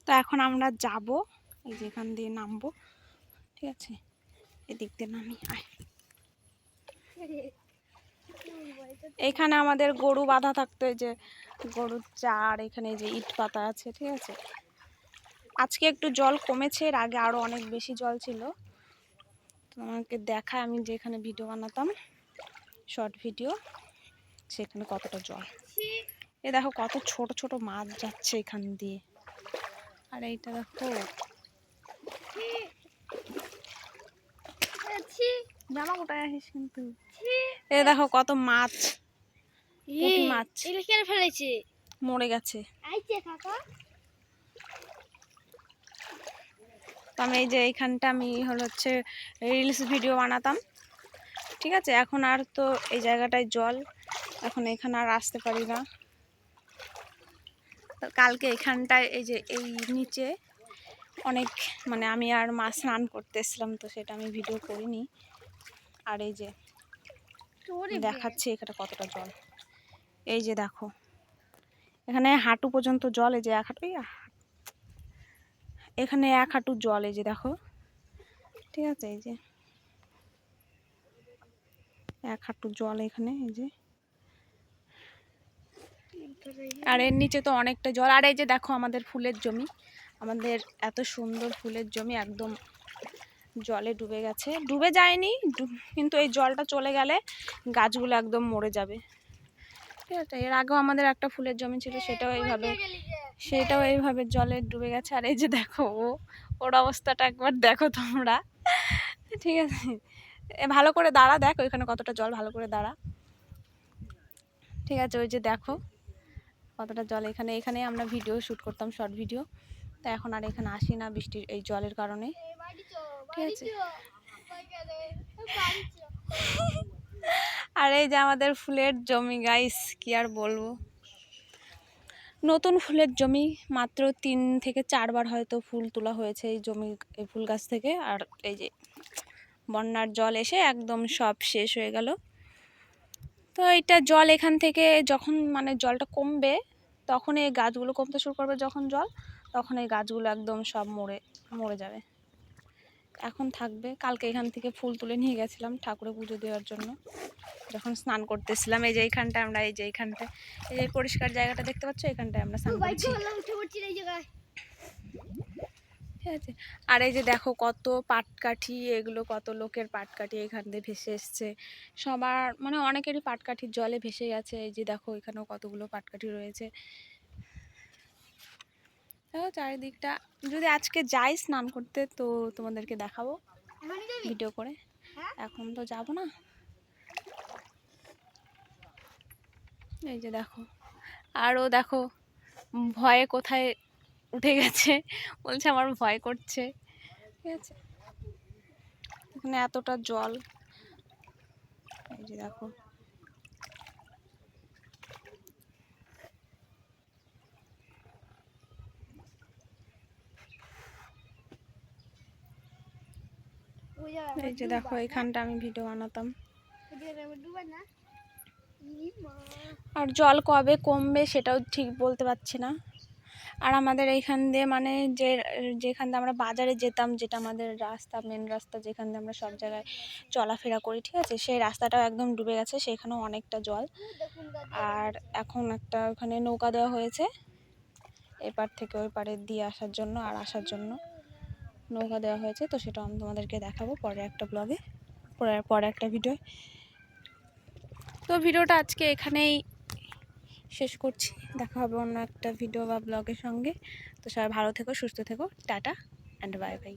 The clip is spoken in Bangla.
তো এখন আমরা যাব, এই যে এখান দিয়ে নামবো, ঠিক আছে, এদিক দিয়ে নামি। এখানে আমাদের গরু বাঁধা থাকতো, এই যে গরুর চার, এখানে যে ইট পাতা আছে, ঠিক আছে। আজকে একটু জল কমেছে, এর আগে আরো অনেক বেশি জল ছিল। তোমাকে দেখায়, আমি যেখানে ভিডিও বানাতাম শর্ট ভিডিও, সেখানে কতটা জল। এ দেখো কত ছোট ছোট মাছ যাচ্ছে এখান দিয়ে। আর এইটা দেখো, জামা কোথায় আসিস কিন্তু। এ দেখো কত মাছ, মাছ ফেলেছে, মরে গেছে। তো আমি এই যে এইখানটা আমি হচ্ছে রিলস ভিডিও বানাতাম, ঠিক আছে। এখন আর তো এই জায়গাটায় জল, এখন এখানে আর আসতে পারি না। কালকে এখানটায় এই যে এই নিচে অনেক, মানে আমি আর মা স্নান করতে এসেছিলাম, তো সেটা আমি ভিডিও করিনি। আর এই যে দেখাচ্ছি এখানে কতটা জল, এই যে দেখো এখানে হাঁটু পর্যন্ত জল, এই যে এক হাঁটু, এখানে এক হাঁটু জল, এই যে দেখো, ঠিক আছে, এই যে এক হাঁটু জল এখানে, এই যে। আর এর নিচে তো অনেকটা জল। আর এই যে দেখো আমাদের ফুলের জমি, আমাদের এত সুন্দর ফুলের জমি একদম জলে ডুবে গেছে, ডুবে যায়নি কিন্তু এই জলটা চলে গেলে গাছগুলো একদম মরে যাবে, ঠিক আছে। এর আগেও আমাদের একটা ফুলের জমি ছিল, সেটাও এইভাবে জলে ডুবে গেছে। আর এই যে দেখো ওর অবস্থাটা একবার দেখো তোমরা, ঠিক আছে। ভালো করে দাঁড়া, দেখো এখানে কতটা জল, ভালো করে দাঁড়া, ঠিক আছে। ওই যে দেখো কতটা জল এখানে, এখানে আমরা ভিডিও শ্যুট করতাম, শর্ট ভিডিও। তো এখন আর এখানে আসি না বৃষ্টির এই জলের কারণে, ঠিক আছে। আর এই যে আমাদের ফুলের জমি গাইস, কি আর বলবো, নতুন ফুলের জমি, মাত্র 3 থেকে 4 বার হয়তো ফুল তোলা হয়েছে এই জমি, এই ফুল গাছ থেকে। আর এই যে বন্যার জল এসে একদম সব শেষ হয়ে গেল। তো এটা জল এখান থেকে যখন মানে জলটা কমবে, তখন এই গাছগুলো কমতে শুরু করবে, যখন জল, তখন এই গাছগুলো একদম সব মরে যাবে। এখন থাকবে। কালকে এখান থেকে ফুল তুলে নিয়ে গেছিলাম ঠাকুরে পুজো দেওয়ার জন্য, যখন স্নান করতেছিলাম। এই যে এইখানটায় আমরা, এই যে এইখানটায়, এই যে পরিষ্কার জায়গাটা দেখতে পাচ্ছ, এখানটায় আমরা স্নান করছি, ঠিক আছে। আর এই যে দেখো কত পাটকাঠি, এগুলো কত লোকের পাটকাঠি এখান দিয়ে ভেসে এসছে, সবার মানে অনেকেরই পাটকাঠির জলে ভেসে গেছে। এই যে দেখো এখানেও কতগুলো পাটকাঠি রয়েছে, চারিদিকটা। যদি আজকে যাই স্নান করতে তো তোমাদেরকে দেখাবো ভিডিও করে, এখন তো যাব না। এই যে দেখো, আরও দেখো ভয়ে কোথায় উঠে গেছে, বলছে আমার ভয় করছে, ঠিক আছে। এখানে এতটা জল, এই যে দেখো, এই যে দেখো এখানটা আমি ভিডিও বানাতাম। আর জল কবে কমবে সেটাও ঠিক বলতে পারছি না। আর আমাদের এইখান দিয়ে মানে যেখান দিয়ে আমরা বাজারে যেতাম, যেটা আমাদের রাস্তা, মেন রাস্তা, যেখান দিয়ে আমরা সব জায়গায় চলাফেরা করি, ঠিক আছে, সেই রাস্তাটাও একদম ডুবে গেছে, সেখানেও অনেকটা জল। আর এখন একটা ওখানে নৌকা দেওয়া হয়েছে, এপার থেকে ওই পারে দিয়ে আসার জন্য, আর আসার জন্য নৌকা দেওয়া হয়েছে। তো সেটা আমি তোমাদেরকে দেখাবো পরে একটা ব্লগে, পরে একটা ভিডিও। তো ভিডিওটা আজকে এখানেই শেষ করছি, দেখা হবে অন্য একটা ভিডিও বা ব্লগের সঙ্গে। তো সবাই ভালো থেকো, সুস্থ থেকো, টাটা অ্যান্ড বাই বাই।